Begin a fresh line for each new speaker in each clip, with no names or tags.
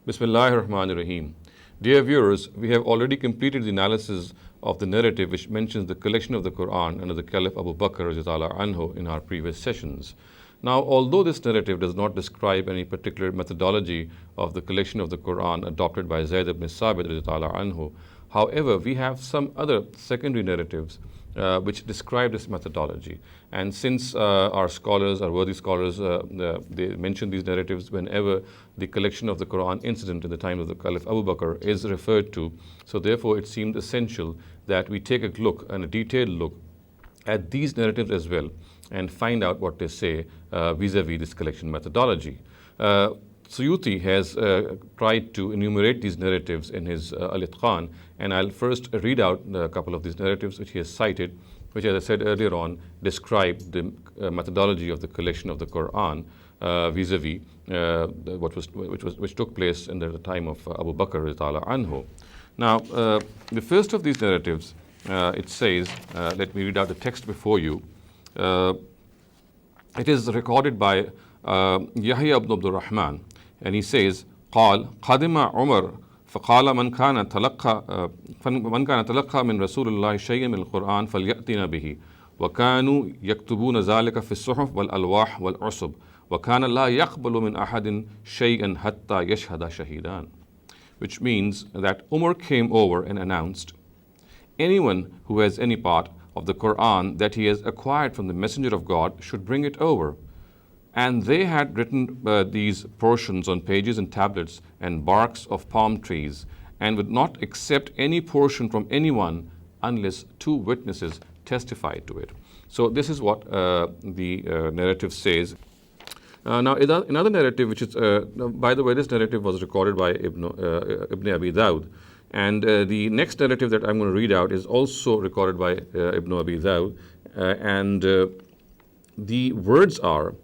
Bismillahir Rahmanir Rahim. Dear viewers, we have already completed the analysis of the narrative which mentions the collection of the Qur'an under the Caliph Abu Bakr radhiyallahu anhu in our previous sessions. Now, although this narrative does not describe any particular methodology of the collection of the Qur'an adopted by Zayd ibn Sabit radhiyallahu anhu, however, we have some other secondary narratives which describe this methodology. And since our scholars, our worthy scholars, they mention these narratives whenever the collection of the Qur'an incident in the time of the Caliph Abu Bakr is referred to, so therefore it seemed essential that we take a look and a detailed look at these narratives as well and find out what they say vis-a-vis this collection methodology. Suyuti has tried to enumerate these narratives in his Al-Itqan, and I'll first read out a couple of these narratives which he has cited, which, as I said earlier on, describe the methodology of the collection of the Qur'an vis-a-vis which took place in the time of Abu Bakr radhiyallahu anhu. Now, the first of these narratives, it says, let me read out the text before you. It is recorded by Yahya ibn Abdul Rahman, and he says, قال قدم عمر فقال من كان تلقى من رسول الله شيئا من القرآن فليأتنا به وكانوا يكتبون ذلك في الصحف والألواح والعصب وكان لا يقبل من أحد شيئا حتى يشهد شهيدان. Which means that Umar came over and announced, anyone who has any part of the Qur'an that he has acquired from the Messenger of God should bring it over. And they had written these portions on pages and tablets and barks of palm trees, and would not accept any portion from anyone unless two witnesses testified to it. So this is what the narrative says. Now, another narrative, which is, by the way, this narrative was recorded by Ibn Abi Dawud. And the next narrative that I'm going to read out is also recorded by Ibn Abi Dawud. And the words are,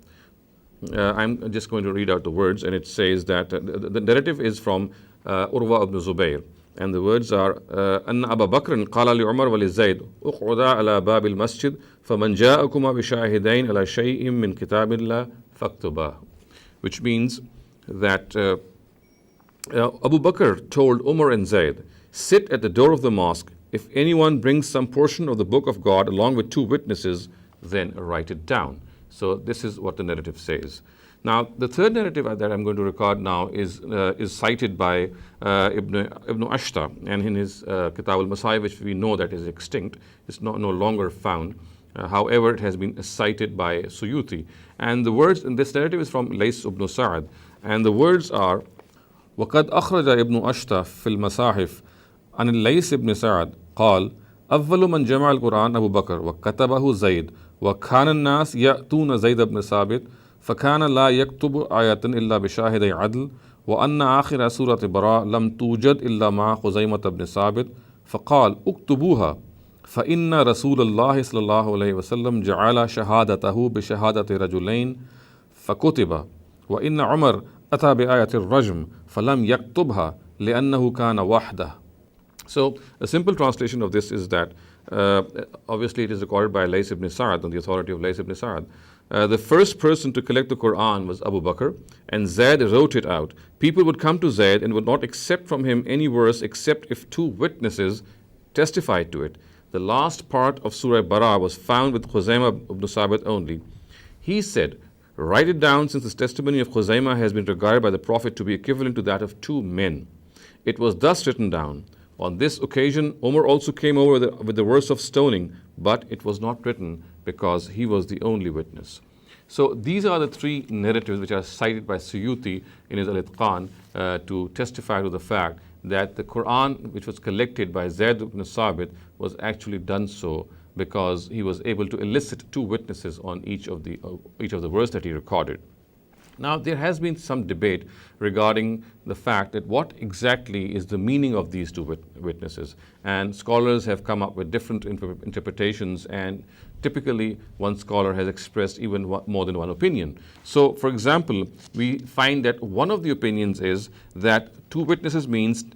I'm just going to read out the words, and it says that the narrative is from Urwa ibn Zubayr. And the words are, أن أبا بكر قال لعمر ولزيد اقعدا على باب المسجد فمن جاءكما بشاهدين على شيء من كتاب الله فاكتباه. Which means that Abu Bakr told Umar and Zayd, sit at the door of the mosque. If anyone brings some portion of the book of God along with two witnesses, then write it down. So this is what the narrative says. Now, the third narrative that I'm going to record now is cited by Ibn Ashta, and in his Kitab al-Masai, which we know that is extinct, it's no longer found. However, it has been cited by Suyuti. And the words in this narrative is from Lays ibn Sa'ad. And the words are, وقد أخرج ابن أشتا في المصاحف عن الليث بن سعد قال أول من جمع القرآن أبو بكر وكتبه زيد وكان الناس يأتون زيد بن ثابت فكان لا يكتب آية إلا بشاهد عدل وأن آخر سورة براء لم توجد إلا مع خزيمة بن ثابت فقال اكتبوها فإن رسول الله صلى الله عليه وسلم جعل شهادته بشهادة رجلين فكتب وإن عمر أتى بآية الرجم فلم يكتبها لأنه كان وحده. So a simple translation of this is that obviously it is recorded by Lays ibn Sa'ad on the authority of Lays ibn Sa'ad. The first person to collect the Qur'an was Abu Bakr, and Zayd wrote it out. People would come to Zayd and would not accept from him any verse except if two witnesses testified to it. The last part of Surah Bara was found with Khuzaymah ibn Sabit only. He said, write it down, since the testimony of Khuzaymah has been regarded by the Prophet to be equivalent to that of two men. It was thus written down. On this occasion, Umar also came over with the verse of stoning, but it was not written because he was the only witness. So these are the three narratives which are cited by Suyuti in his Al-Itqan to testify to the fact that the Qur'an, which was collected by Zayd ibn Sabit, was actually done so because he was able to elicit two witnesses on each of the verse that he recorded. Now, there has been some debate regarding the fact that what exactly is the meaning of these two witnesses, and scholars have come up with different interpretations, and typically one scholar has expressed even more than one opinion. So, for example, we find that one of the opinions is that two witnesses means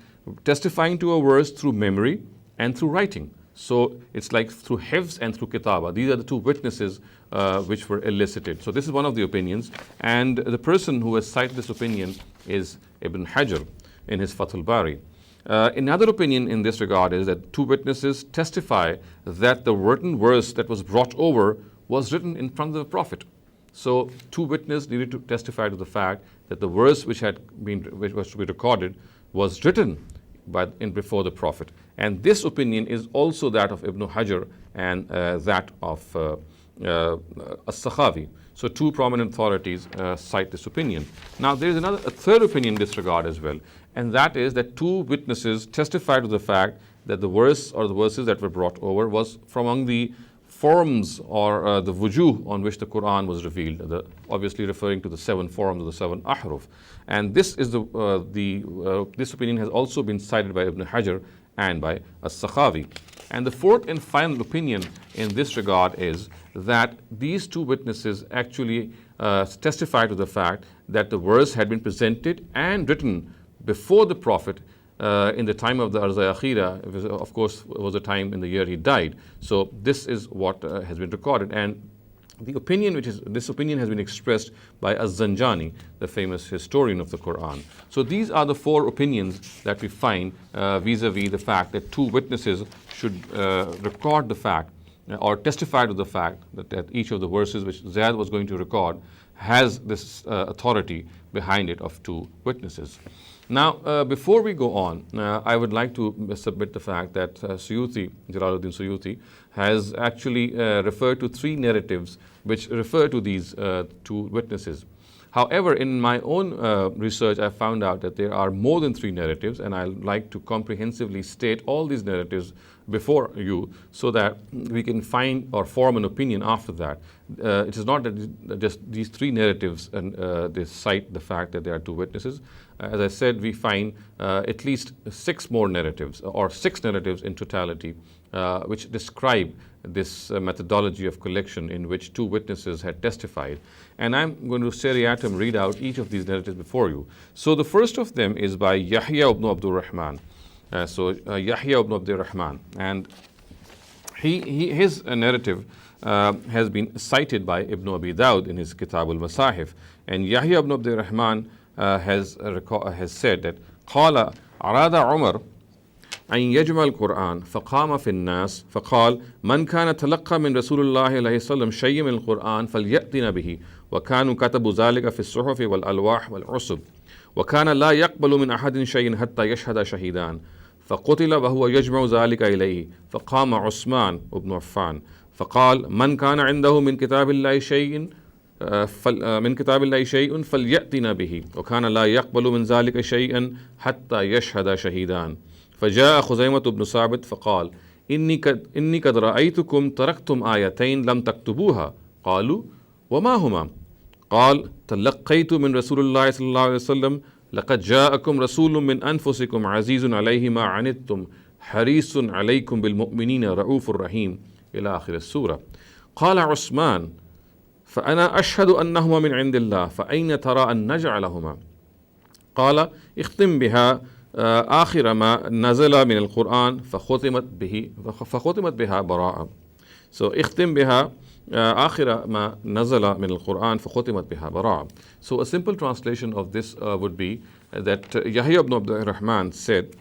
testifying to a verse through memory and through writing. So it's like through hifz and through kitaba. These are the two witnesses which were elicited. So this is one of the opinions. And the person who has cited this opinion is Ibn Hajar in his Fath al-Bari. Another opinion in this regard is that two witnesses testify that the written verse that was brought over was written in front of the Prophet. So two witnesses needed to testify to the fact that the verse which was to be recorded was written before the Prophet. And this opinion is also that of Ibn Hajar and that of As-Sakhawi. So two prominent authorities cite this opinion. Now there is a third opinion in this regard as well, and that is that two witnesses testify to the fact that the verse or the verses that were brought over was from among the forms or the wujuh on which the Qur'an was revealed, obviously referring to the 7 forms of the 7 ahruf. And this is this opinion has also been cited by Ibn Hajar and by As-Sakhawi. And the fourth and final opinion in this regard is that these two witnesses actually testify to the fact that the verse had been presented and written before the Prophet in the time of the Arza Akhira. Of course, was the time in the year he died. So this is what has been recorded. And the opinion this opinion has been expressed by Az-Zanjani, the famous historian of the Qur'an. So these are the four opinions that we find vis-a-vis the fact that two witnesses should record the fact or testify to the fact that each of the verses which Zayd was going to record has this authority behind it of two witnesses. Now, before we go on, I would like to submit the fact that Suyuti, Jalaluddin Suyuti, has actually referred to 3 narratives which refer to these two witnesses. However, in my own research, I found out that there are more than 3 narratives, and I'd like to comprehensively state all these narratives before you so that we can find or form an opinion after that. It is not that just these 3 narratives and they cite the fact that there are 2 witnesses. As I said, we find at least 6 more narratives or 6 narratives in totality which describe this methodology of collection in which 2 witnesses had testified. And I'm going to seriatim read out each of these narratives before you. So the first of them is by Yahya ibn Abdul Rahman. Yahya ibn Abdul Rahman, and his narrative has been cited by Ibn Abi Dawud in his Kitab al-Masahif. And Yahya ibn Abdul Rahman has said that قال أراد عمر أن يجمع القرآن فقام في الناس فقال من كان تلقى من رسول الله عليه وسلم شيء من القرآن فليأتنا به وكانوا كتبوا ذلك في الصحف والألواح والعصب وكان لا يقبل من أحد شيء حتى يشهد شهيدان فقتل وهو يجمع ذلك إليه فقام عثمان بن عفان فقال من كان عنده من كتاب الله شيء فليأتنا به وكان لا يقبل من ذلك شيئا حتى يشهد شهيدان فجاء خزيمة بن ثابت فقال إني قد رأيتكم تركتم آيتين لم تكتبوها قالوا وما هما قال تلقيت من رسول الله صلى الله عليه وسلم لقد جاءكم رسول من أنفسكم عزيز عليه ما عنتم حريص عليكم بالمؤمنين رؤوف رحيم إلى آخر السورة. قال عثمان فأنا أشهد أنهما من عند الله فأين ترى أن نجعلهما قال اختم بها آخر ما نزل من القرآن فختمت بها براءة. So اختم بها آخر ما نزل من القرآن فختمت بها براءة. So a simple translation of this would be that Yahya ibn Abdul Rahman said,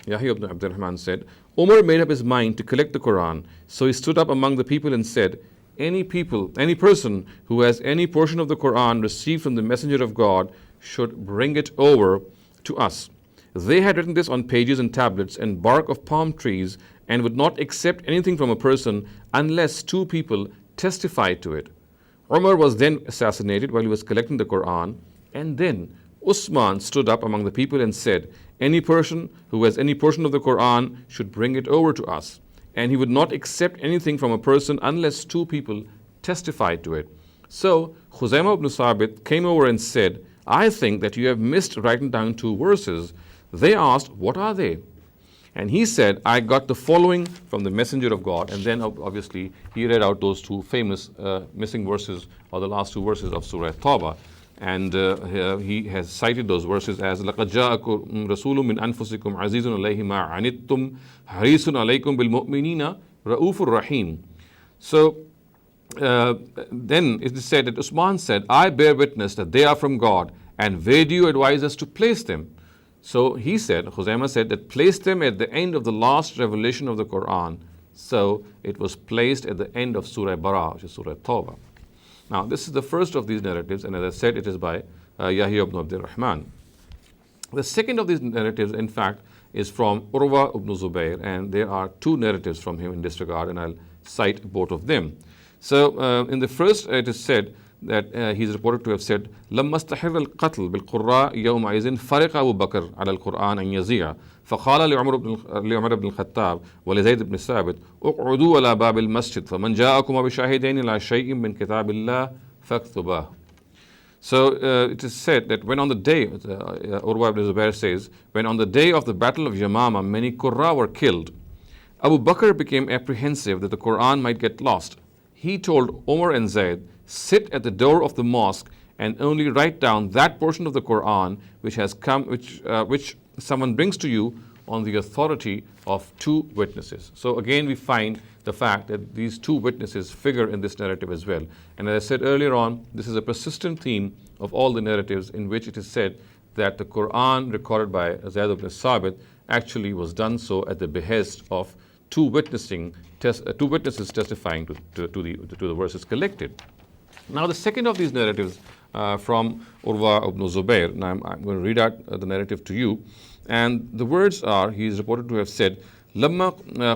Umar made up his mind to collect the Quran. So he stood up among the people and said, any person who has any portion of the Quran received from the Messenger of God should bring it over to us. They had written this on pages and tablets and bark of palm trees and would not accept anything from a person unless 2 people testified to it. Umar was then assassinated while he was collecting the Quran, and then Usman stood up among the people and said, any person who has any portion of the Quran should bring it over to us. And he would not accept anything from a person unless 2 people testified to it. So Khuzaimah ibn Thabit came over and said, I think that you have missed writing down 2 verses. They asked, what are they? And he said, I got the following from the Messenger of God. And then obviously he read out those 2 famous missing verses, or the last 2 verses of Surah Tawbah. And he has cited those verses as لَقَدْ جَاءَكُمْ رَسُولٌ مِّنْ أَنفُسِكُمْ عَزِيزٌ عَلَيْهِ مَا عَنِتُّمْ حَرِيصٌ عَلَيْكُمْ بِالْمُؤْمِنِينَ رَؤُوفٌ رَحِيمٌ. So then it is said that Usman said, I bear witness that they are from God, And where do you advise us to place them? So he said, Khuzaimah said that place them at the end of the last revelation of the Qur'an. So it was placed at the end of Surah Bara, which is Surah Tawbah. Now this is the first of these narratives, and as I said, it is by Yahya ibn Abdul Rahman. The second of these narratives, in fact, is from Urwa ibn Zubayr, and there are two narratives from him in this regard, and I'll cite both of them. So in the first, it is said that he is reported to have said, لما استحر القتل بالقراء يومئذ فرق أبو بكر على القرآن أن يزيع فقال لعمر بن الخطاب ولزيد بن ثابت اقعدوا على باب المسجد فمن جاءكم بشاهدين إلى شيء من كتاب الله فاكتباه. So it is said that when on the day, Urwa ibn Zubair says, when on the day of the battle of Yamama many Qurra were killed, Abu Bakr became apprehensive that the Quran might get lost. He told Umar and Zayd, sit at the door of the mosque and only write down that portion of the Quran which has come, which someone brings to you on the authority of two witnesses. So again we find the fact that these two witnesses figure in this narrative as well. And as I said earlier on, this is a persistent theme of all the narratives in which it is said that the Quran recorded by Zayd ibn Sabit actually was done so at the behest of two witnesses testifying to the verses collected. Now the second of these narratives from Urwa ibn Zubayr, now I'm going to read out the narrative to you, and the words are, he is reported to have said, لما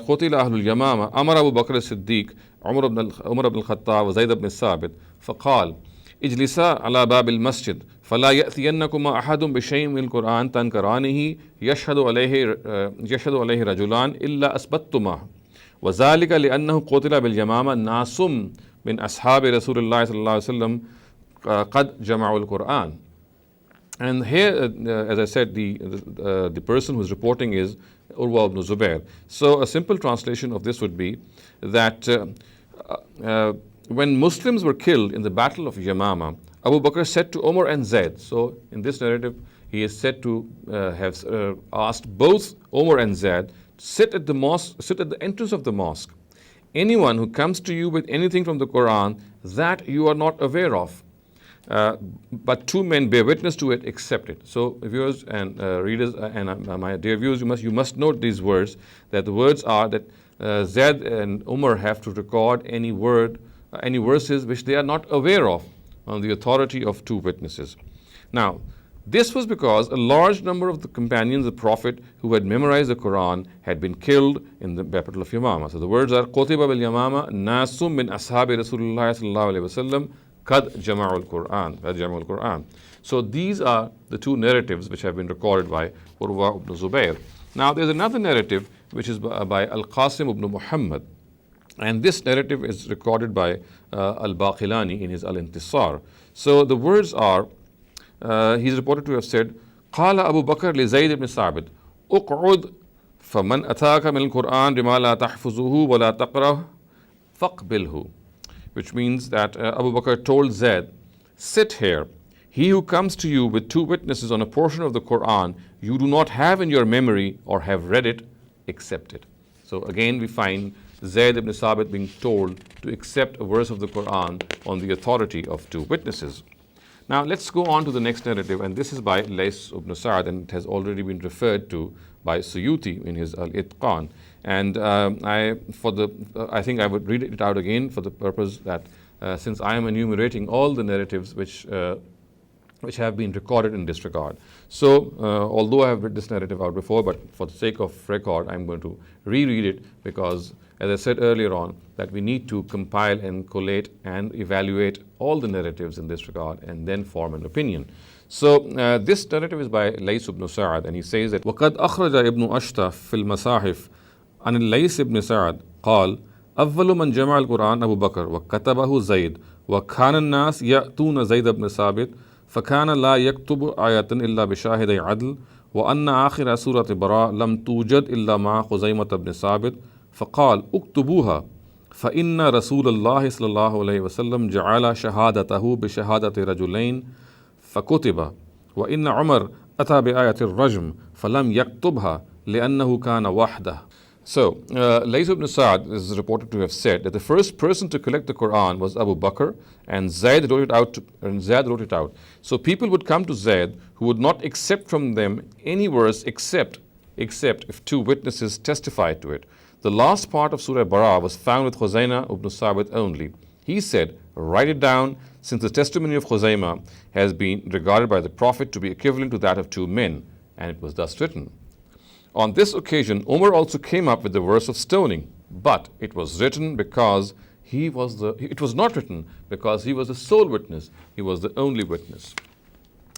قتل أهل اليمامة أمر أبو بكر الصديق عمر بن الخطاب وزيد بن ثابت فقال اجلسا على باب المسجد فلا يأتينكما أحد بشيء من القرآن تنكرانه يشهد عليه رجلان إلا أثبتتما وذلك لأنه قتل باليمامة ناس من أصحاب رسول الله صلى الله عليه وسلم قد جمعوا القرآن. And here, as I said, the person who is reporting is Urwa ibn Zubair. So a simple translation of this would be that when Muslims were killed in the battle of Yamama, Abu Bakr said to Umar and Zayd, so in this narrative he is said to have asked both Umar and Zayd, sit at the entrance of the mosque. Anyone who comes to you with anything from the Quran that you are not aware of, but two men bear witness to it, accept it. So viewers and readers and my dear viewers, you must note these words, that the words are that Zayd and Umar have to record any verses which they are not aware of on the authority of two witnesses. Now, this was because a large number of the companions of the Prophet who had memorized the Quran had been killed in the battle of Yamama. So the words are Qutiba bil Yamama nasum min ashabi Rasulullah sallallahu alaihi wasallam kad jama'ul Quran. So these are the two narratives which have been recorded by Urwa ibn Zubayr. Now there's another narrative which is by Al-Qasim ibn Muhammad, and this narrative is recorded by Al-Baqilani in his Al-Intisar. So the words are, he's reported to have said, قال أبو بكر لزيد بن ثابت اقعد فمن أتاك من القرآن بما لا تحفظه ولا تقرأه فاقبله. Which means that Abu Bakr told Zayd, sit here. He who comes to you with two witnesses on a portion of the Quran you do not have in your memory or have read it, accept it. So again we find Zayd ibn Sabit being told to accept a verse of the Quran on the authority of two witnesses. Now let's go on to the next narrative, and this is by Lays ibn Sa'd, and it has already been referred to by Suyuti in his Al-Itqan. And I think I would read it out again for the purpose that since I am enumerating all the narratives which have been recorded in this regard. So although I have read this narrative out before, but for the sake of record, I'm going to reread it because, as I said earlier on, that we need to compile and collate and evaluate all the narratives in this regard and then form an opinion. So this narrative is by Lays ibn Sa'd, and he says that وَقَدْ أَخْرَجَ ابن أشتى في المصاحف عن الليث بن سعد قال أول من جمع القرآن أبو بكر وكتبه زيد وكان الناس يأتون زيد بن ثابت فكان لا يكتب آية إلا بشاهد عدل وأن آخر سورة براء لم توجد إلا مع خزيمة بن ثابت فقال اكتبوها فإن رسول الله صلى الله عليه وسلم جعل شهادته بشهادة رجلين فكتب وإن عمر أتى بآية الرجم فلم يكتبها لأنه كان وحده. So, Layth ibn Sa'd is reported to have said that the first person to collect the Quran was Abu Bakr, and Zayd wrote it out. So people would come to Zayd who would not accept from them any verse except if two witnesses testified to it. The last part of Surah Bara was found with Khuzaymah ibn Sabit only. He said, write it down, since the testimony of Khuzaymah has been regarded by the Prophet to be equivalent to that of two men, and it was thus written. On this occasion, Umar also came up with the verse of stoning, but it was written because it was not written because he was the sole witness, he was the only witness.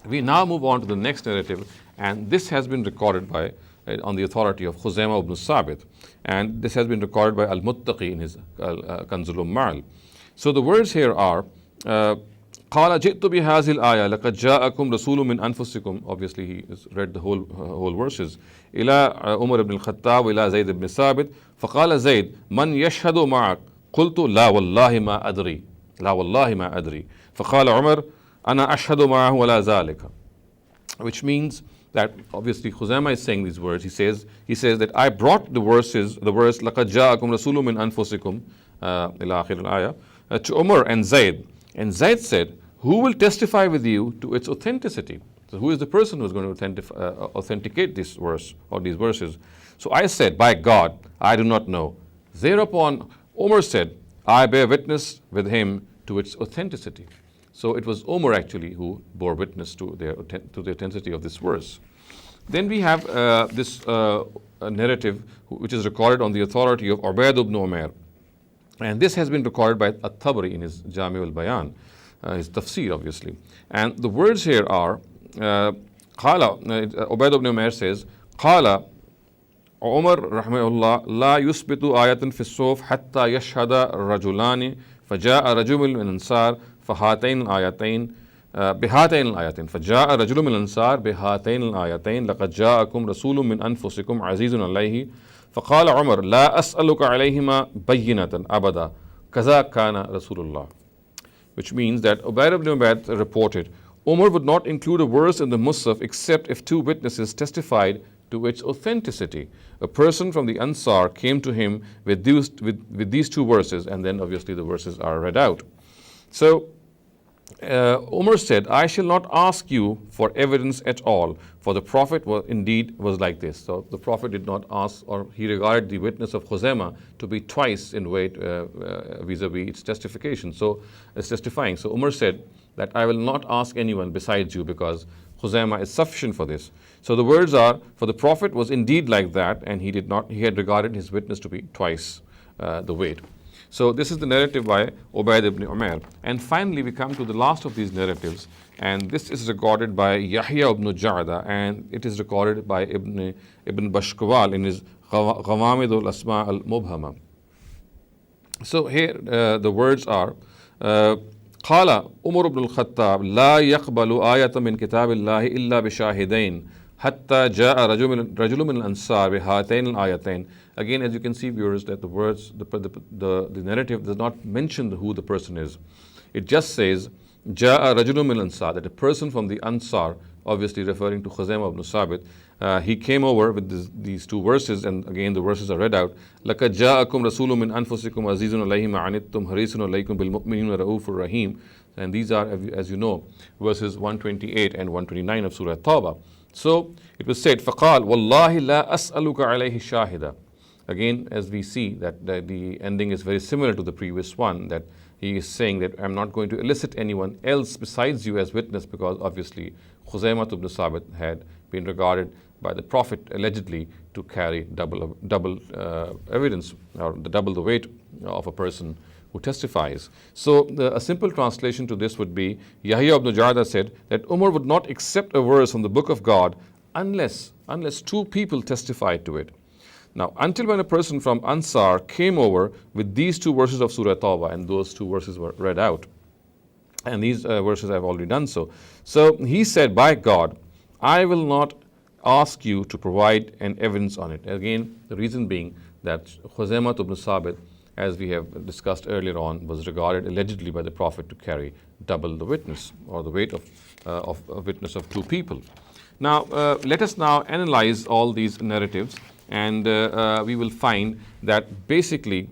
We now move on to the next narrative, and this has been recorded by on the authority of Khuzaymah ibn Sabit, and this has been recorded by Al-Muttaqi in his Kanzul Ummal. So the words here are قال جئت بهذه الآية لقد جاءكم رسول من أنفسكم. Obviously he has read the whole verses. إلى عمر بن الخطاب إلى زيد بن ثابت فقال زيد من يشهد معك قلت لا والله ما أدري لا والله ما أدري فقال عمر أنا أشهد معه ولا ذلك. Which means that obviously Khuzaymah is saying these words. He says that I brought the verse لقد جاءكم رسول من أنفسكم إلى آخر الآية to Umar and Zayd. And Zayd said, who will testify with you to its authenticity? So who is the person who is going to authenticate this verse or these verses? So I said, by God, I do not know. Thereupon Umar said, I bear witness with him to its authenticity. So it was Umar actually who bore witness to the authenticity of this verse. Then we have this narrative which is recorded on the authority of Ubayd ibn Umair. And this has been recorded by At-Tabari in his Jami al-Bayan, his tafsir obviously. And the words here are, Ubayd ibn Umair says, قال عمر رحمه الله لا يثبت آية في الصوف حتى يشهد الرجلان فجاء رجل من الأنصار فهاتين الآيتين بهاتين الآيتين فجاء رجل من الأنصار بهاتين الآيتين لقد جاءكم رسول من أنفسكم عزيز عليه فقال عمر لا أسألك عليهما بينة أبدا كذا كان رسول الله. Which means that Ubayd ibn Ubayd reported, Umar would not include a verse in the Musaf except if two witnesses testified to its authenticity. A person from the Ansar came to him with these two verses, and then obviously the verses are read out. So Umar said, I shall not ask you for evidence at all, for the Prophet was like this. So the Prophet did not ask, or he regarded the witness of Khuzaymah to be twice in weight vis-a-vis its testification. So it's testifying. So Umar said that I will not ask anyone besides you because Khuzaymah is sufficient for this. So the words are, for the Prophet was indeed like that, and he had regarded his witness to be twice the weight. So this is the narrative by Ubayd ibn Umair. And finally we come to the last of these narratives, and this is recorded by Yahya ibn Ja'da, and it is recorded by Ibn Bashkwal in his Ghawamid al-Asma al-Mubhama. So here the words are, قال عمر بن الخطاب لا يقبل آية من كتاب الله إلا بشاهدين حتى جاء رجل من الأنصار بهاتين الآيتين. Again, as you can see, viewers, that the words, the narrative does not mention who the person is. It just says جاء رجل من الأنصار, that a person from the Ansar, obviously referring to Khuzaymah ibn Sabit, he came over with these two verses, and again the verses are read out. لَقَدْ جَاءَكُمْ رَسُولٌ مِّنْ أَنفُسِكُمْ عَزِيزٌ عَلَيْهِ مَا عَنِتُّمْ حَرِيصٌ عَلَيْكُمْ بِالْمُؤْمِنِينَ رَءُوفٌ رَحِيمٌ. And these are, as you know, verses 128 and 129 of Surah Tawbah. So it was said, فَقَالْ وَاللَّهِ لَا أَسْأَلُكَ عَلَيْهِ شَاهِدًا. Again, as we see that the ending is very similar to the previous one, that he is saying that I'm not going to elicit anyone else besides you as witness, because obviously Khuzaymah ibn Sabit had been regarded by the Prophet allegedly to carry double evidence, or double the weight of a person who testifies. So a simple translation to this would be, Yahya ibn Ja'da said that Umar would not accept a verse from the book of God unless two people testified to it. Now, until when a person from Ansar came over with these two verses of Surah Tawbah, and those two verses were read out. And these verses I have already done so. So he said, by God, I will not ask you to provide an evidence on it. Again, the reason being that Khuzaymah ibn Sabit, as we have discussed earlier on, was regarded allegedly by the Prophet to carry double the witness, or the weight of a witness of two people. Now, let us now analyze all these narratives. And we will find that basically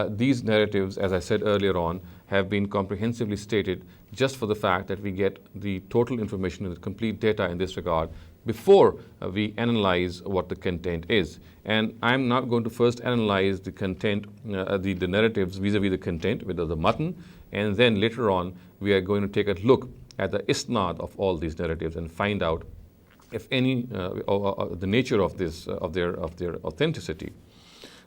these narratives, as I said earlier on, have been comprehensively stated just for the fact that we get the total information and the complete data in this regard before we analyze what the content is. And I'm not going to first analyze the content, the narratives vis-a-vis the content, with the matan, and then later on we are going to take a look at the isnad of all these narratives and find out if any the nature of this of their authenticity.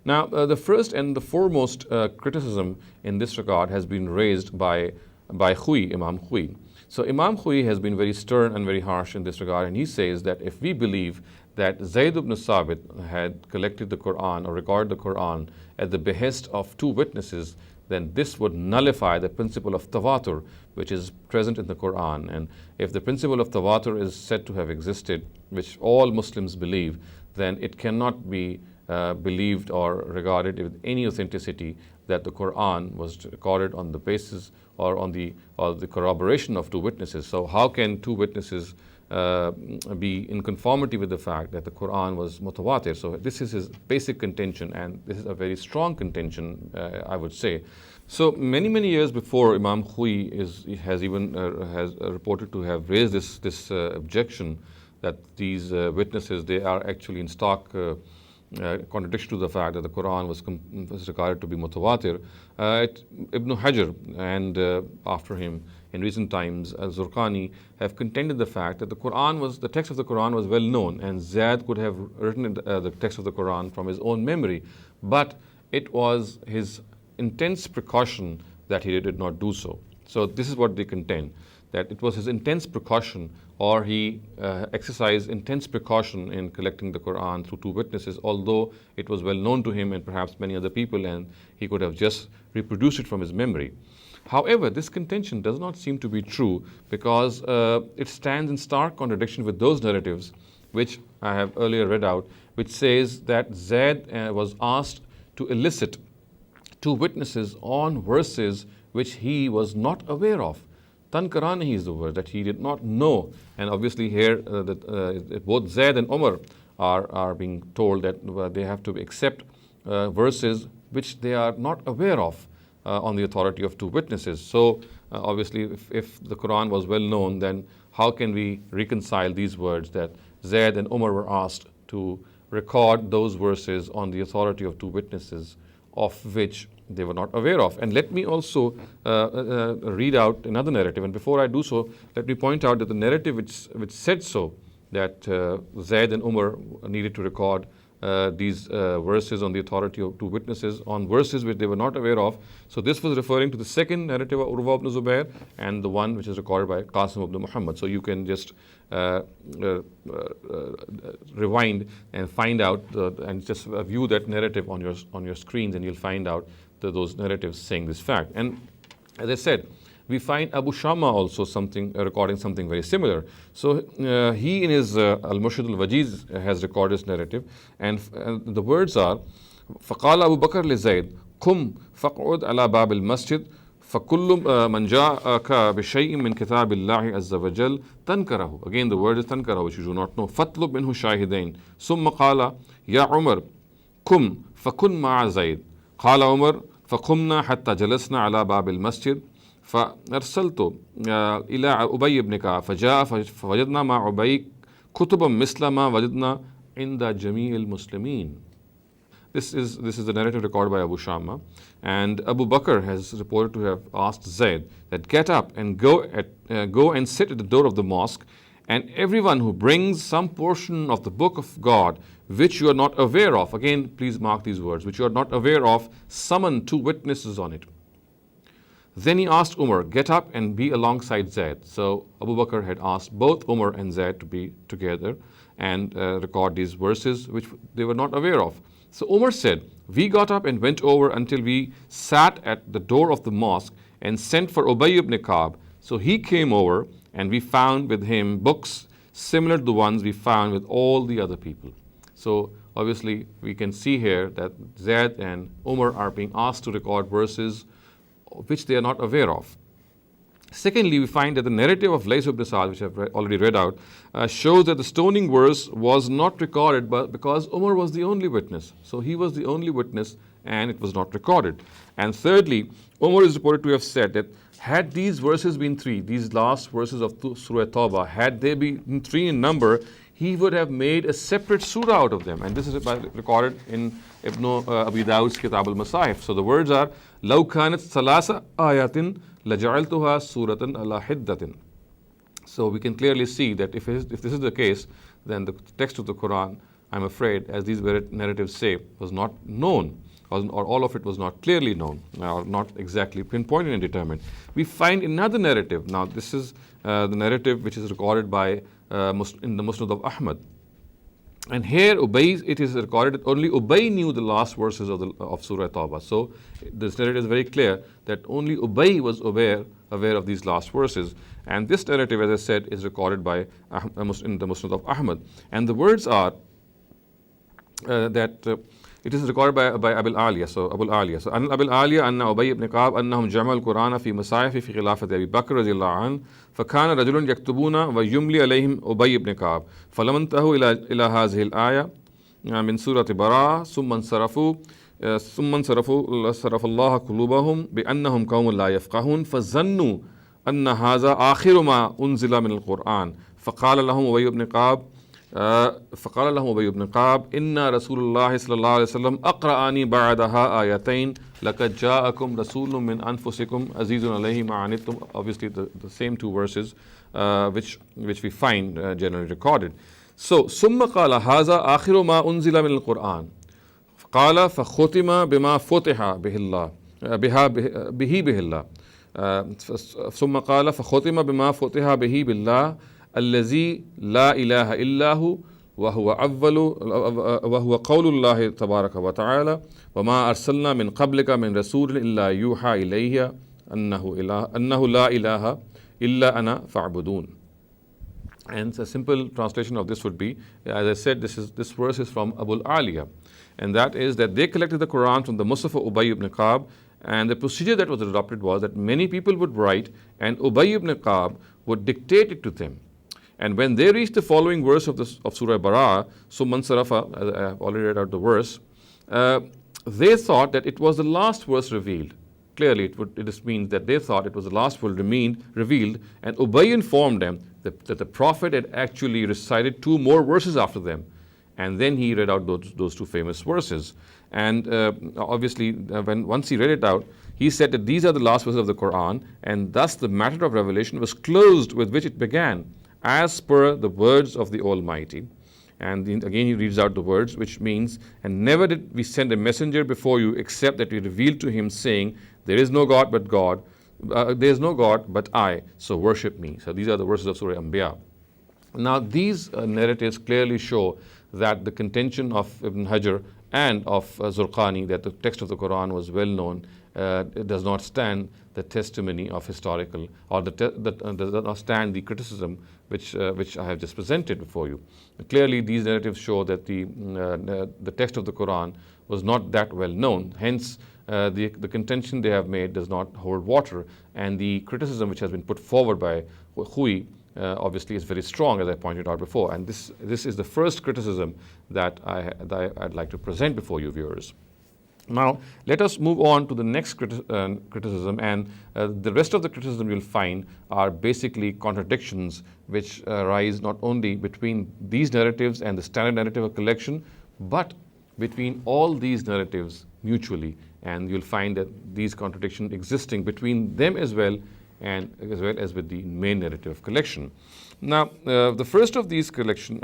Now, the first and the foremost criticism in this regard has been raised by Khui, Imam Khui. So Imam Khui has been very stern and very harsh in this regard, and he says that if we believe that Zayd ibn Sabit had collected the Qur'an or regarded the Qur'an at the behest of two witnesses, then this would nullify the principle of tawatur, which is present in the Qur'an. And if the principle of tawatur is said to have existed, which all Muslims believe, then it cannot be believed or regarded with any authenticity that the Qur'an was recorded on the basis or on the corroboration of two witnesses. So how can two witnesses be in conformity with the fact that the Qur'an was mutawatir? So this is his basic contention, and this is a very strong contention, I would say. So many years before, Imam Khui has reported to have raised this objection that these witnesses, they are actually in stark contradiction to the fact that the Quran was regarded to be mutawatir. Ibn Hajar and after him in recent times, Al-Zurqani, have contended the fact that the text of the Quran was well known, and Zayd could have written the text of the Quran from his own memory, but it was his intense precaution that he did not do so. So this is what they contend, that it was his intense precaution, or he exercised intense precaution in collecting the Quran through two witnesses, although it was well known to him and perhaps many other people, and he could have just reproduced it from his memory. However, this contention does not seem to be true, because it stands in stark contradiction with those narratives which I have earlier read out, which says that Zayd was asked to elicit two witnesses on verses which he was not aware of. Tankaranihi is the word that he did not know. And obviously here both Zayd and Umar are being told that they have to accept verses which they are not aware of on the authority of two witnesses. So obviously if the Quran was well known, then how can we reconcile these words that Zayd and Umar were asked to record those verses on the authority of two witnesses of which they were not aware of? And let me also read out another narrative. And before I do so, let me point out that the narrative which said so, that Zayd and Umar needed to record these verses on the authority of two witnesses on verses which they were not aware of. So this was referring to the second narrative of Urwa ibn Zubair and the one which is recorded by Qasim ibn Muhammad. So you can just rewind and find out and just view that narrative on your screens, and you'll find out those narratives saying this fact. And as I said, we find Abu Shama also recording something very similar. So he in his Al-Murshid al-Wajiz has recorded this narrative, and the words are فقال أبو بكر لزيد قم فاقعد على باب المسجد فكل من جاءك بشيء من كتاب الله عز وجل تنكره. Again the word is تنكره, which you do not know. فاطلب منه شاهدين ثم قال يا عمر قم فكن مع زيد. قال عمر فقمنا حتى جلسنا على باب المسجد فأرسلت إلى أبي بن كعب فجاء فوجدنا مع أبي كتبا مثل ما وجدنا عند جميع المسلمين. This is the narrative recorded by Abu Shama, and Abu Bakr has reported to have asked Zayd that get up and go and sit at the door of the mosque, and everyone who brings some portion of the book of God which you are not aware of, again please mark these words, which you are not aware of, summon two witnesses on it. Then he asked Umar, get up and be alongside Zayd. So Abu Bakr had asked both Umar and Zayd to be together and record these verses which they were not aware of. So Umar said, we got up and went over until we sat at the door of the mosque and sent for Ubay ibn Ka'b. So he came over, and we found with him books similar to the ones we found with all the other people. So obviously we can see here that Zayd and Umar are being asked to record verses which they are not aware of. Secondly, we find that the narrative of Lays ibn Sa'd, which I've already read out, shows that the stoning verse was not recorded because Umar was the only witness. So he was the only witness and it was not recorded. And thirdly, Umar is reported to have said that had these verses been three, these last verses of Surah Tawbah, had they been three in number, he would have made a separate surah out of them. And this is recorded in Ibn Abi Dawud's Kitab al-Masahif. So the words are, لَوْ كَانَتْ ثَلَاثَ آيَاتٍ لَجَعَلْتُهَا سُورَةً عَلَى حِدَّةٍ. So we can clearly see that if this is the case, then the text of the Quran, I'm afraid, as these narratives say, was not known, or all of it was not clearly known, or not exactly pinpointed and determined. We find another narrative. Now this is the narrative which is recorded by in the Musnad of Ahmad. And here it is recorded that only Ubay knew the last verses of Surah Tawbah. So this narrative is very clear that only Ubay was aware of these last verses. And this narrative, as I said, is recorded by in the Musnad of Ahmad. And the words are that it is recorded by Abu al-Aliya. So Abu al-Aliya. So Abu al-Aliya anna Ubay ibn Ka'b annahum jama'u al-Qur'ana fi masahif fi khilafati Abi Bakr radiyallahu anhu فكان رجل يكتبون ويملي عليهم أبي بن كعب فلما انتهوا إلى هذه الآية من سورة براءة ثم انصرفوا صرف الله قلوبهم بأنهم قوم لا يفقهون فظنوا أن هذا آخر ما أنزل من القرآن فقال لهم أبي بن كعب إن رسول الله صلى الله عليه وسلم أقرأني بعدها آيتين لقد جاءكم رسول من أنفسكم عزيز عليه ما عنتم. Obviously the same two verses which we find generally recorded. So ثم قال هذا آخر ما أنزل من القرآن قال فختم بما فتح به الله به الله ثم قال فختم بما فتح به بالله الذي لا إله إلا هو وهو قول الله تبارك وتعالى وما أرسلنا من قبلك من رسول إلا يوحى إليه أنه لا إله إلا أنا فاعبدون. And a simple translation of this would be, as I said, this verse is from Abu al-Aliya, and that is that they collected the Quran from the Musaf of Ubay ibn Ka'b, and the procedure that was adopted was that many people would write and Ubay ibn Ka'b would dictate it to them. And when they reached the following verse of Surah Bara'ah, Summan Sarafa, I have already read out the verse, they thought that it was the last verse revealed. Clearly, it just means that they thought it was the last verse revealed, and Ubay informed them that the Prophet had actually recited two more verses after them. And then he read out those two famous verses. And obviously, once he read it out, he said that these are the last verses of the Quran, and thus the matter of revelation was closed with which it began, as per the words of the Almighty. And again he reads out the words, which means, and never did we send a messenger before you except that we revealed to him, saying, there is no God but I, so worship me. So these are the verses of Surah Anbiya. Now these narratives clearly show that the contention of Ibn Hajar and of Zurqani that the text of the Quran was well known, it does not stand the testimony of historical, or does not stand the criticism which I have just presented before you. Clearly, these narratives show that the text of the Quran was not that well known. Hence, the contention they have made does not hold water, and the criticism which has been put forward by Hui obviously is very strong, as I pointed out before. And this is the first criticism that I'd like to present before you viewers. Now, let us move on to the next criticism, and the rest of the criticism you'll find are basically contradictions which arise not only between these narratives and the standard narrative of collection, but between all these narratives mutually. And you'll find that these contradictions existing between them as well as with the main narrative of collection. Now, the first of these criticism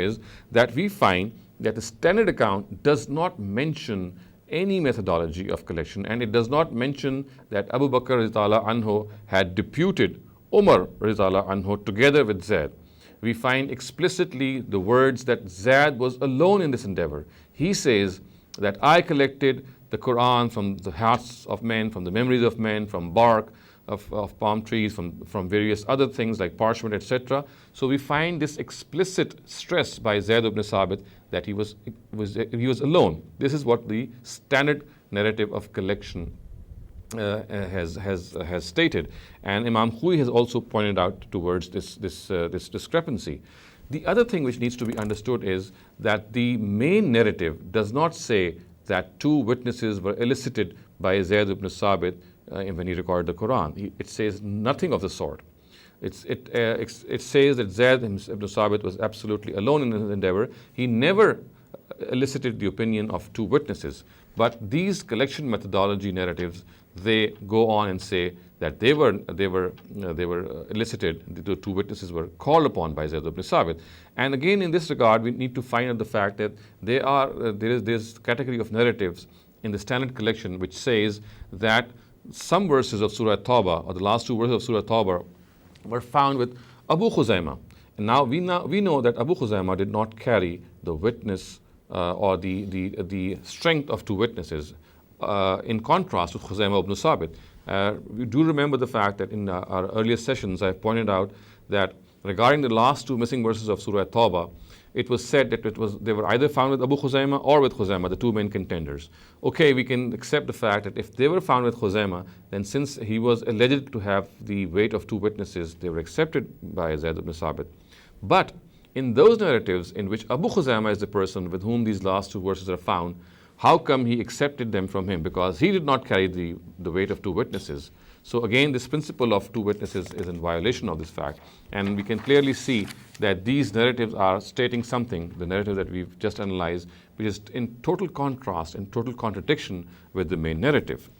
is that we find that the standard account does not mention any methodology of collection, and it does not mention that Abu Bakr radhiyallahu anhu had deputed Umar radhiyallahu anhu together with Zayd. We find explicitly the words that Zayd was alone in this endeavor. He says that I collected the Quran from the hearts of men, from the memories of men, from bark of palm trees, from various other things like parchment, etc. So we find this explicit stress by Zayd ibn Sabit that he was alone. This is what the standard narrative of collection has stated, and Imam Khui has also pointed out towards this discrepancy. The other thing which needs to be understood is that the main narrative does not say that two witnesses were elicited by Zayd ibn Sabit when he recorded the Quran. It says nothing of the sort. It says that Zayd ibn Sabit was absolutely alone in his endeavor. He never elicited the opinion of two witnesses. But these collection methodology narratives, they go on and say that they were elicited. The two witnesses were called upon by Zayd ibn Sabit. And again, in this regard, we need to find out the fact that there is this category of narratives in the standard collection which says that some verses of Surah Tawbah, or the last two verses of Surah Tawbah, were found with Abu Khuzaimah. And now we know that Abu Khuzaimah did not carry the witness or the strength of two witnesses, in contrast with Khuzaimah ibn Sabit. We do remember the fact that in our earlier sessions I pointed out that regarding the last two missing verses of Surah Tawbah, it was said that they were either found with Abu Khuzaimah or with Khuzaimah, the two main contenders. Okay, we can accept the fact that if they were found with Khuzaimah, then since he was alleged to have the weight of two witnesses, they were accepted by Zayd ibn Sabit. But in those narratives in which Abu Khuzaimah is the person with whom these last two verses are found, how come he accepted them from him? Because he did not carry the weight of two witnesses. So again, this principle of two witnesses is in violation of this fact. And we can clearly see that these narratives are stating something, the narrative that we've just analyzed, which is in total contrast, in total contradiction with the main narrative.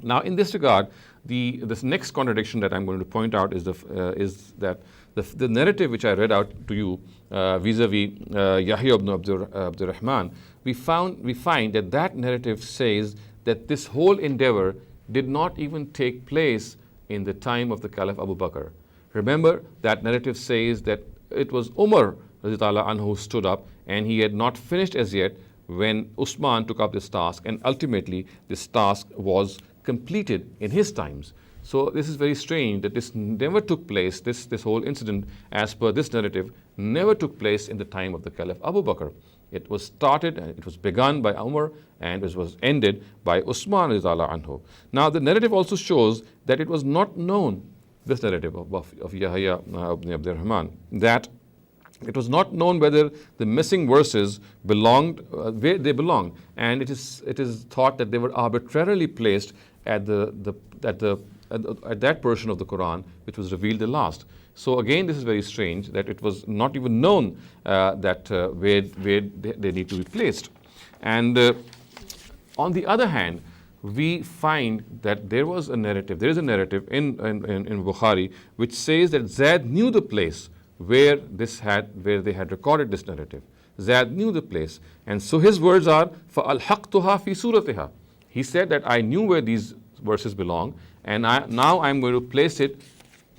Now, in this regard, this next contradiction that I'm going to point out is that the narrative which I read out to you vis-a-vis Yahya ibn Abdul Rahman, we find that narrative says that this whole endeavor did not even take place in the time of the Caliph Abu Bakr. Remember, that narrative says that it was Umar radhiyallahu anhu who stood up, and he had not finished as yet when Usman took up this task, and ultimately this task was completed in his times. So this is very strange that this never took place, this whole incident, as per this narrative, never took place in the time of the Caliph Abu Bakr. It was started and it was begun by Umar, and it was ended by Usman radhiyallahu anhu. Now the narrative also shows that it was not known, this narrative of Yahya ibn Abdul Rahman, that it was not known whether the missing verses belonged where they belonged, and it is thought that they were arbitrarily placed at that portion of the Quran which was revealed the last. So again, this is very strange that it was not even known where they need to be placed. And on the other hand, we find that there is a narrative in Bukhari which says that Zayd knew the place where they had recorded this narrative. Zayd knew the place, and so his words are فَأَلْحَقْتُهَا فِي سُورَتِهَا. He said that I knew where these verses belong, and now I'm going to place it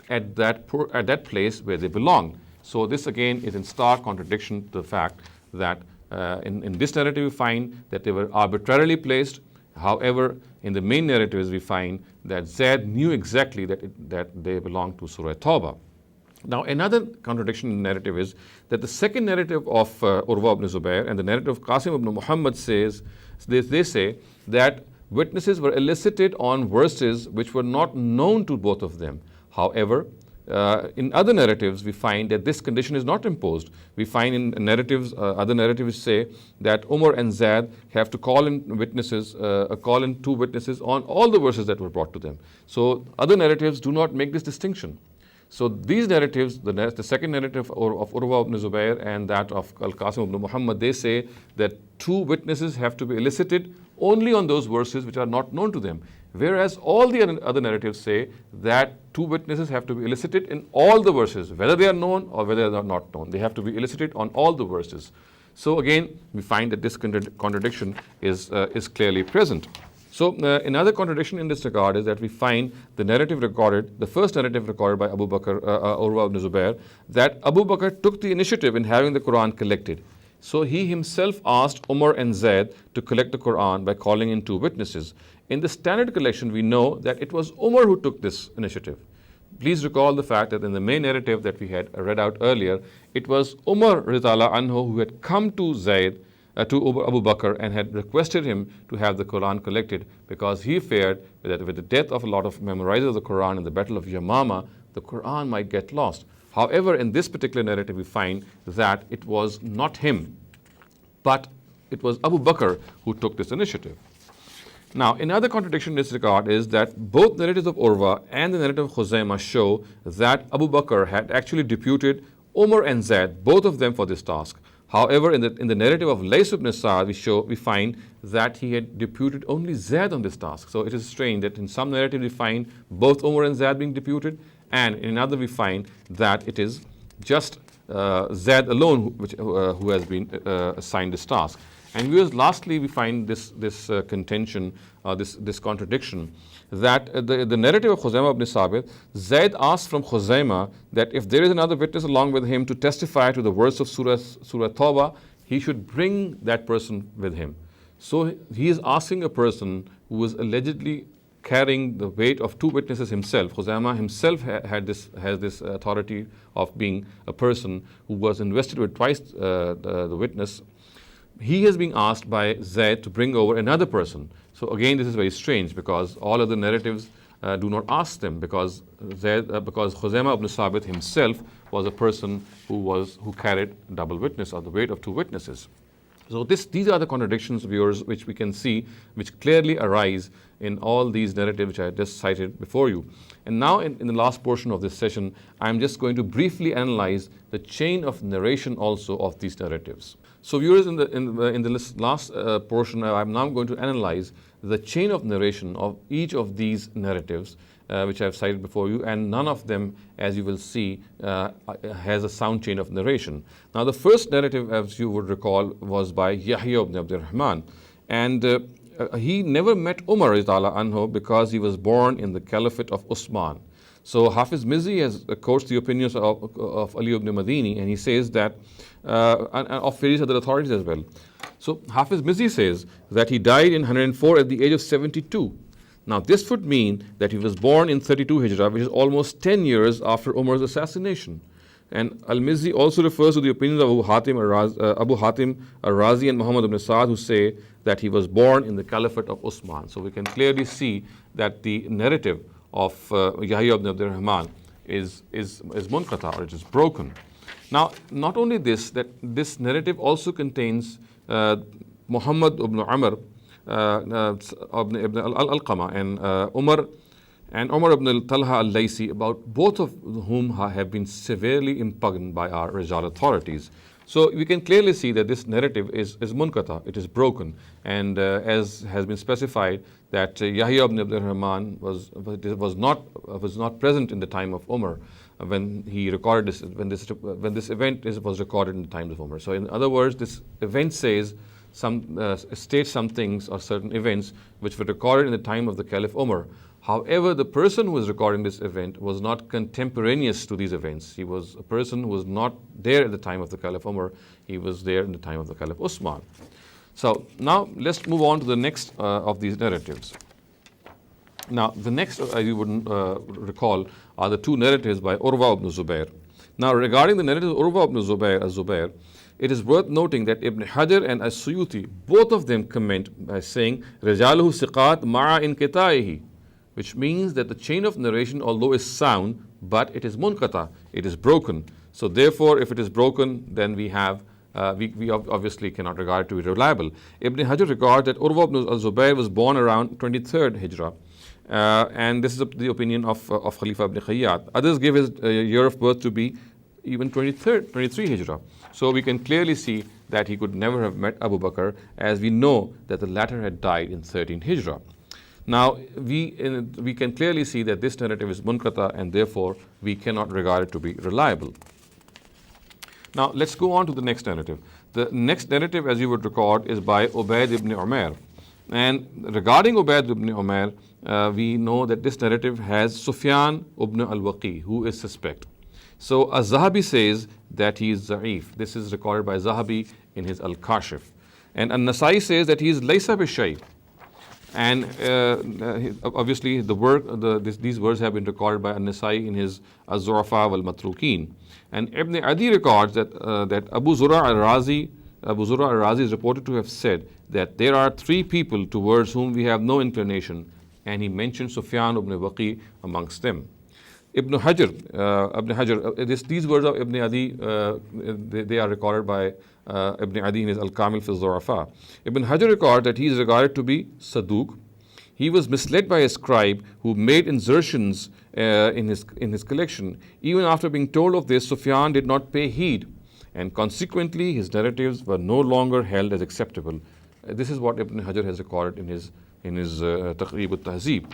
at that place where they belong. So this again is in stark contradiction to the fact that in this narrative we find that they were arbitrarily placed. However, in the main narratives we find that Zayd knew exactly that they belong to Surah Tawbah. Now, another contradiction in the narrative is that the second narrative of Urwa ibn Zubair and the narrative of Qasim ibn Muhammad says, they say that witnesses were elicited on verses which were not known to both of them. However, in other narratives, we find that this condition is not imposed. We find in narratives, other narratives say that Umar and Zayd have to call in two witnesses on all the verses that were brought to them. So other narratives do not make this distinction. So these narratives, the second narrative of Urwa ibn Zubair and that of Al-Qasim ibn Muhammad, they say that two witnesses have to be elicited only on those verses which are not known to them. Whereas all the other narratives say that two witnesses have to be elicited in all the verses, whether they are known or whether they are not known. They have to be elicited on all the verses. So again, we find that this contradiction is clearly present. So another contradiction in this regard is that we find the first narrative recorded by Abu Bakr, Urwa ibn Zubair, that Abu Bakr took the initiative in having the Quran collected. So he himself asked Umar and Zayd to collect the Quran by calling in two witnesses. In the standard collection, we know that it was Umar who took this initiative. Please recall the fact that in the main narrative that we had read out earlier, it was Umar radhiyallahu anhu who had come to Zayd to Abu Bakr and had requested him to have the Quran collected because he feared that with the death of a lot of memorizers of the Quran in the Battle of Yamama, the Quran might get lost. However, in this particular narrative, we find that it was not him, but it was Abu Bakr who took this initiative. Now, another contradiction in this regard is that both narratives of Urwa and the narrative of Khuzaimah show that Abu Bakr had actually deputed Umar and Zaid, both of them, for this task. However, in the narrative of Lays ibn Sa'd, we find that he had deputed only Zaid on this task. So it is strange that in some narrative we find both Umar and Zaid being deputed, and in another we find that it is just Zaid alone who has been assigned this task. And viewers, lastly, we find this contention, this contradiction, that the narrative of Khuzaimah ibn Sabit, Zaid asked from Khuzaimah that if there is another witness along with him to testify to the words of Surah Tawbah, he should bring that person with him. So he is asking a person who is allegedly carrying the weight of two witnesses himself. Khuzaimah himself has this authority of being a person who was invested with twice the witness. He is being asked by Zaid to bring over another person. So again, this is very strange because all other narratives do not ask them, because Khuzaimah ibn Sabit himself was a person who carried double witness, or the weight of two witnesses. So these are the contradictions, viewers, which we can see, which clearly arise in all these narratives which I just cited before you. And now in the last portion of this session, I'm just going to briefly analyze the chain of narration also of these narratives. So viewers, in the last portion, I'm now going to analyze the chain of narration of each of these narratives, which I've cited before you, and none of them, as you will see, has a sound chain of narration. Now, the first narrative, as you would recall, was by Yahya ibn Abd al-Rahman, and he never met Umar anhu because he was born in the caliphate of Usman. So Hafiz Mizzi has quotes the opinions of Ali ibn Madini, and he says that, and of various other authorities as well. So Hafiz Mizzi says that he died in 104 at the age of 72. Now this would mean that he was born in 32 Hijrah, which is almost 10 years after Umar's assassination. And Al-Mizzi also refers to the opinions of Abu Hatim al-Razi and Muhammad ibn Sa'd, who say that he was born in the caliphate of Usman. So we can clearly see that the narrative of Yahya ibn Abd al-Rahman is munqata, or it is broken. Now, not only this, that this narrative also contains Muhammad ibn Umar ibn al-Alqama and Umar ibn al-Talha al-Laysi, about both of whom have been severely impugned by our Rijal authorities. So we can clearly see that this narrative is munqata, it is broken, and as has been specified, that Yahya ibn Abd al-Rahman was not present in the time of Umar when he recorded this, when this event was recorded in the times of Umar. So in other words, this event states some things or certain events which were recorded in the time of the Caliph Umar. However, the person who was recording this event was not contemporaneous to these events. He was a person who was not there at the time of the Caliph Umar. He was there in the time of the Caliph Usman. So now let's move on to the next of these narratives. Now the next, as you would recall, are the two narratives by Urwa ibn Zubair. Now regarding the narrative of Urwa ibn Zubair, it is worth noting that Ibn Hajar and As-Suyuti, both of them comment by saying, Rijaluhu siqat ma'a inqita'ihi, which means that the chain of narration, although is sound, but it is munqata, it is broken. So therefore, if it is broken, then we obviously cannot regard it to be reliable. Ibn Hajar regards that Urwa ibn al-Zubayr was born around 23rd Hijrah. And this is the opinion of Khalifa ibn Khayyat. Others give his year of birth to be even 23 Hijrah. So we can clearly see that he could never have met Abu Bakr, as we know that the latter had died in 13 Hijrah. Now, we can clearly see that this narrative is munqata, and therefore we cannot regard it to be reliable. Now, let's go on to the next narrative. The next narrative, as you would record, is by Ubayd ibn Umair. And regarding Ubayd ibn Umair, we know that this narrative has Sufyan ibn al-Waqi, who is suspect. So, Az-Zahabi says that he is Za'if. This is recorded by Zahabi in his Al-Kashif. And An-Nasai says that he is Laysa bi-shay. And obviously, these words have been recorded by An-Nasai in his Az-Zurafa wal-Matrukin. And Ibn Adi records that Abu Zura al-Razi Abu Zur'a al-Razi is reported to have said that there are three people towards whom we have no inclination, and he mentioned Sufyan ibn Waqi amongst them. Ibn Hajar, these words of Ibn Adi, they are recorded by Ibn Adi in his Al-Kamil fi al-Zurafa. Ibn Hajar records that he is regarded to be Saduq. He was misled by a scribe who made insertions in his collection. Even after being told of this, Sufyan did not pay heed, and consequently his narratives were no longer held as acceptable. This is what Ibn Hajar has recorded in his Taqrib al-Tahzib.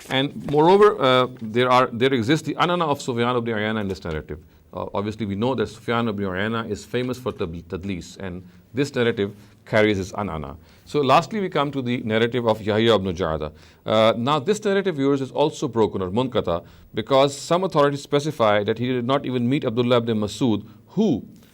And moreover, there exists the anana of Sufyan ibn Uyayna in this narrative. Obviously, we know that Sufyan ibn Uyayna is famous for tadlis, and this narrative carries his anana. So lastly, we come to the narrative of Yahya ibn Ja'ada. Now, this narrative, viewers, is also broken or munqata, because some authorities specify that he did not even meet Abdullah ibn Masud,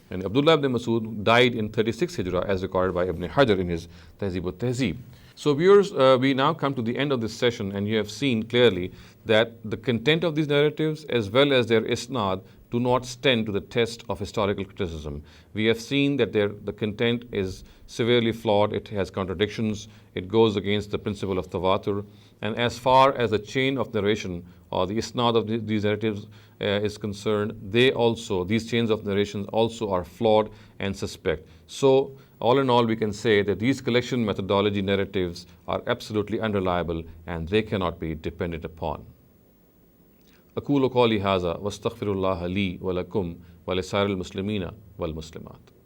and Abdullah ibn Masud died in 36 Hijrah, as recorded by Ibn Hajar in his Tahzib al-Tahzib. So viewers, we now come to the end of this session, and you have seen clearly that the content of these narratives as well as their isnad do not stand to the test of historical criticism. We have seen that the content is severely flawed, it has contradictions, it goes against the principle of tawatur, and as far as the chain of narration or the isnad of these narratives is concerned, these chains of narrations also are flawed and suspect. So all in all, we can say that these collection methodology narratives are absolutely unreliable and they cannot be depended upon. أقول قولي هذا واستغفر الله لي ولكم ولسائر المسلمين والمسلمات.